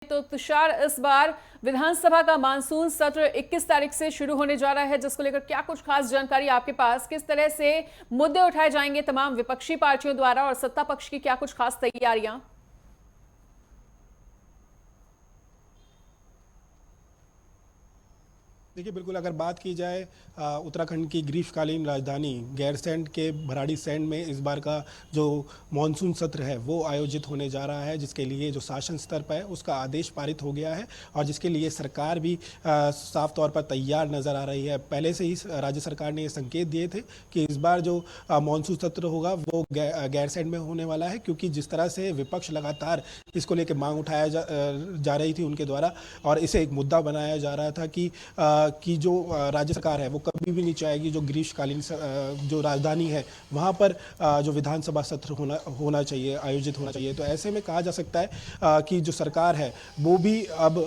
तो तुषार, इस बार विधानसभा का मानसून सत्र 21 तारीख से शुरू होने जा रहा है, जिसको लेकर क्या कुछ खास जानकारी आपके पास? किस तरह से मुद्दे उठाए जाएंगे तमाम विपक्षी पार्टियों द्वारा और सत्ता पक्ष की क्या कुछ खास तैयारियां? देखिए, बिल्कुल अगर बात की जाए उत्तराखंड की ग्रीष्मकालीन राजधानी गैरसैंण के भराड़ीसैंण में इस बार का जो मानसून सत्र है वो आयोजित होने जा रहा है, जिसके लिए जो शासन स्तर पर है उसका आदेश पारित हो गया है और जिसके लिए सरकार भी साफ तौर पर तैयार नज़र आ रही है। पहले से ही राज्य सरकार ने ये संकेत दिए थे कि इस बार जो मानसून सत्र होगा वो गैरसैंण में होने वाला है, क्योंकि जिस तरह से विपक्ष लगातार इसको लेकर मांग उठाया जा रही थी उनके द्वारा और इसे एक मुद्दा बनाया जा रहा था कि जो राज्य सरकार है वो कभी भी नहीं चाहेगी जो ग्रीष्मकालीन जो राजधानी है वहाँ पर जो विधानसभा सत्र होना चाहिए, आयोजित होना चाहिए। तो ऐसे में कहा जा सकता है कि जो सरकार है वो भी अब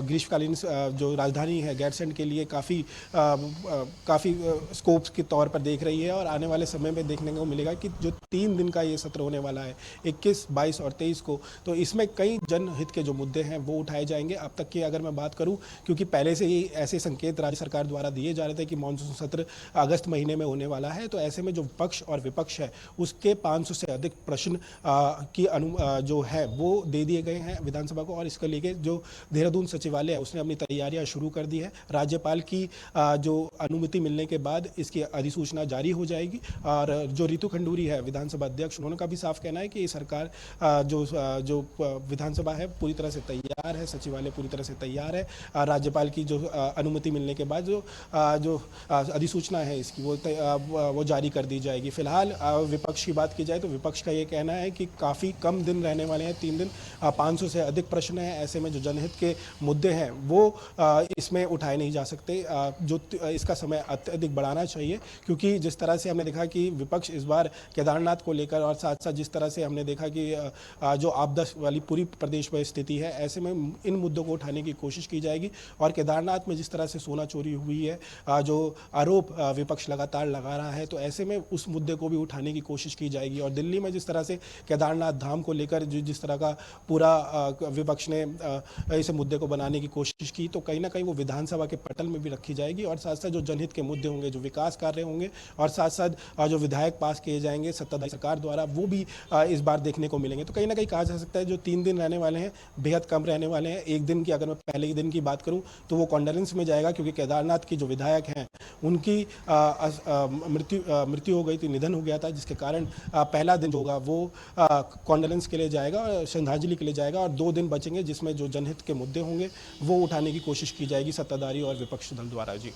ग्रीष्मकालीन जो राजधानी है गैरसैंण के लिए काफ़ी स्कोप्स के तौर पर देख रही है और आने वाले समय में देखने को मिलेगा कि जो 3 दिन का ये सत्र होने वाला है 21, 22 और 23 को, तो इसमें कई जनहित के जो मुद्दे हैं वो उठाए जाएंगे। अब तक की अगर मैं बात करूं, क्योंकि पहले से ही ऐसे संकेत राज्य सरकार द्वारा दिए जा रहे थे कि मानसून सत्र अगस्त महीने में होने वाला है, तो ऐसे में जो पक्ष और विपक्ष है उसके 500 से अधिक प्रश्न जो है वो दे दिए गए हैं विधानसभा को और इसके लेके जो देहरादून सचिवालय है उसने अपनी तैयारियां शुरू कर दी है। राज्यपाल की जो अनुमति मिलने के बाद इसकी अधिसूचना जारी हो जाएगी और जो रितु खंडूरी है विधानसभा अध्यक्ष, उन्होंने का भी साफ कहना है कि सरकार जो विधानसभा है पूरी तरह से तैयार है, सचिवालय पूरी तरह से तैयार है। राज्यपाल की जो अनुमति मिलने के बाद जो अधिसूचना है इसकी वो जारी कर दी जाएगी। फिलहाल विपक्ष की बात की जाए तो विपक्ष का ये कहना है कि काफ़ी कम दिन रहने वाले हैं, 3 दिन, 500 से अधिक प्रश्न हैं। ऐसे में जो जनहित के मुद्दे हैं वो इसमें उठाए नहीं जा सकते, जो इसका समय अत्यधिक बढ़ाना चाहिए, क्योंकि जिस तरह से हमने देखा कि विपक्ष इस बार केदारनाथ को लेकर और साथ साथ जिस तरह से हमने देखा कि जो आपदा वाली पूरी प्रदेश में स्थिति है, ऐसे में इन मुद्दों को उठाने की कोशिश की जाएगी और केदारनाथ में जिस तरह से सोना चोरी हुई है, जो आरोप विपक्ष लगातार लगा रहा है, तो ऐसे में उस मुद्दे को भी उठाने की कोशिश की जाएगी। और दिल्ली में जिस तरह से केदारनाथ धाम को लेकर जिस तरह का पूरा विपक्ष ने इस मुद्दे को बनाने की कोशिश की, तो कहीं ना कहीं वो विधानसभा के पटल में भी रखी जाएगी और साथ साथ जो जनहित के मुद्दे होंगे, जो विकास कार्य होंगे और साथ साथ जो विधायक पास किए जाएंगे सत्ताधारी सरकार द्वारा, वो भी इस बार देखने को मिलेंगे। तो कहीं ना कहीं कहा जा सकता है जो 3 दिन रहने वाले हैं बेहद कम रहने वाले हैं। एक दिन की अगर मैं पहले ही दिन की बात करूं तो वो कॉन्डोलेंस में जाएगा, क्योंकि केदारनाथ की जो विधायक हैं उनकी मृत्यु हो गई थी, निधन हो गया था, जिसके कारण पहला दिन होगा वो कॉन्डोलेंस के लिए जाएगा, श्रद्धांजलि के लिए जाएगा और 2 दिन बचेंगे जिसमें जो जनहित के मुद्दे होंगे वो उठाने की कोशिश की जाएगी सत्ताधारी और विपक्ष दल द्वारा। जी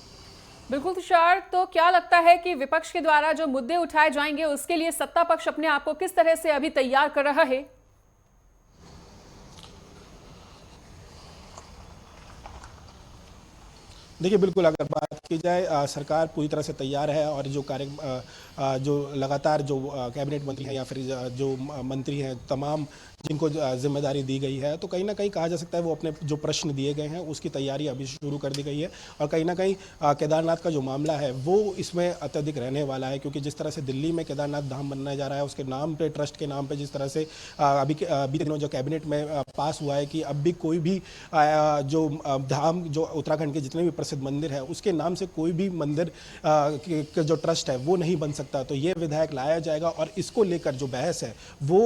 बिल्कुल तुषार, तो क्या लगता है कि विपक्ष के द्वारा जो मुद्दे उठाए जाएंगे उसके लिए सत्ता पक्ष अपने आप को किस तरह से अभी तैयार कर रहा है? देखिए, बिल्कुल अगर बात की जाए सरकार पूरी तरह से तैयार है और जो लगातार जो कैबिनेट मंत्री हैं या फिर जो मंत्री हैं तमाम जिनको जिम्मेदारी दी गई है, तो कहीं ना कहीं कहा जा सकता है वो अपने जो प्रश्न दिए गए हैं उसकी तैयारी अभी शुरू कर दी गई है और कहीं ना कहीं केदारनाथ का जो मामला है वो इसमें अत्यधिक रहने वाला है, क्योंकि जिस तरह से दिल्ली में केदारनाथ धाम बनने जा रहा है उसके नाम पे, ट्रस्ट के नाम पे, जिस तरह से अभी दिनों जो कैबिनेट में पास हुआ है कि अब भी कोई भी जो धाम, जो उत्तराखंड के जितने भी प्रसिद्ध मंदिर है उसके नाम से कोई भी मंदिर के जो ट्रस्ट है वो नहीं बन सकता, तो ये विधेयक लाया जाएगा और इसको लेकर जो बहस है वो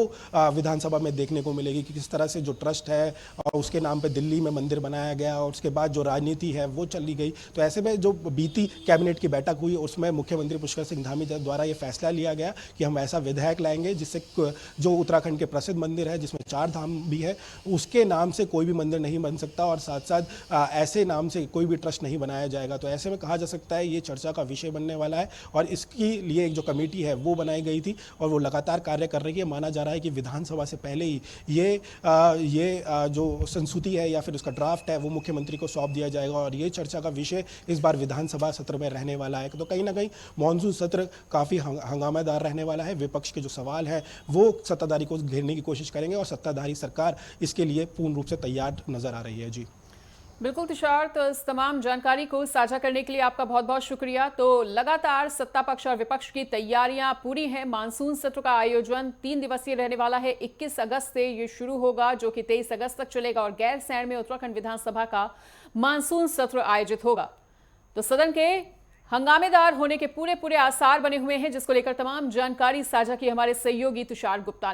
विधानसभा में देखने को मिलेगी कि किस तरह से जो ट्रस्ट है और उसके नाम पे दिल्ली में मंदिर बनाया गया और उसके बाद जो राजनीति है वो चली गई। तो ऐसे में जो बीती कैबिनेट की बैठक हुई उसमें मुख्यमंत्री पुष्कर सिंह धामी द्वारा ये फैसला लिया गया कि हम ऐसा विधेयक लाएंगे जिससे जो उत्तराखंड के प्रसिद्ध मंदिर है जिसमें 4 धाम भी है उसके नाम से कोई भी मंदिर नहीं बन सकता और साथ साथ ऐसे नाम से कोई भी ट्रस्ट नहीं बनाया जाएगा। तो ऐसे में कहा जा सकता है ये चर्चा का विषय बनने वाला है और इसके लिए एक जो कमेटी है वो बनाई गई थी और वो लगातार कार्य कर रही है। माना जा रहा है कि विधानसभा से पहले ही ये जो संस्तुति है या फिर उसका ड्राफ्ट है वो मुख्यमंत्री को सौंप दिया जाएगा और ये चर्चा का विषय इस बार विधानसभा सत्र में रहने वाला है। तो कहीं ना कहीं मानसून सत्र काफ़ी हंगामेदार रहने वाला है। विपक्ष के जो सवाल है वो सत्ताधारी को घेरने की कोशिश करेंगे और सत्ताधारी सरकार इसके लिए पूर्ण रूप से तैयार नजर आ रही है। जी बिल्कुल तुषार, तो इस तमाम जानकारी को साझा करने के लिए आपका बहुत बहुत शुक्रिया। तो लगातार सत्ता पक्ष और विपक्ष की तैयारियां पूरी हैं। मानसून सत्र का आयोजन 3 दिवसीय रहने वाला है। 21 अगस्त से ये शुरू होगा, जो कि 23 अगस्त तक चलेगा और गैरसैंण में उत्तराखंड विधानसभा का मानसून सत्र आयोजित होगा। तो सदन के हंगामेदार होने के पूरे आसार बने हुए हैं, जिसको लेकर तमाम जानकारी साझा की हमारे सहयोगी तुषार गुप्ता ने।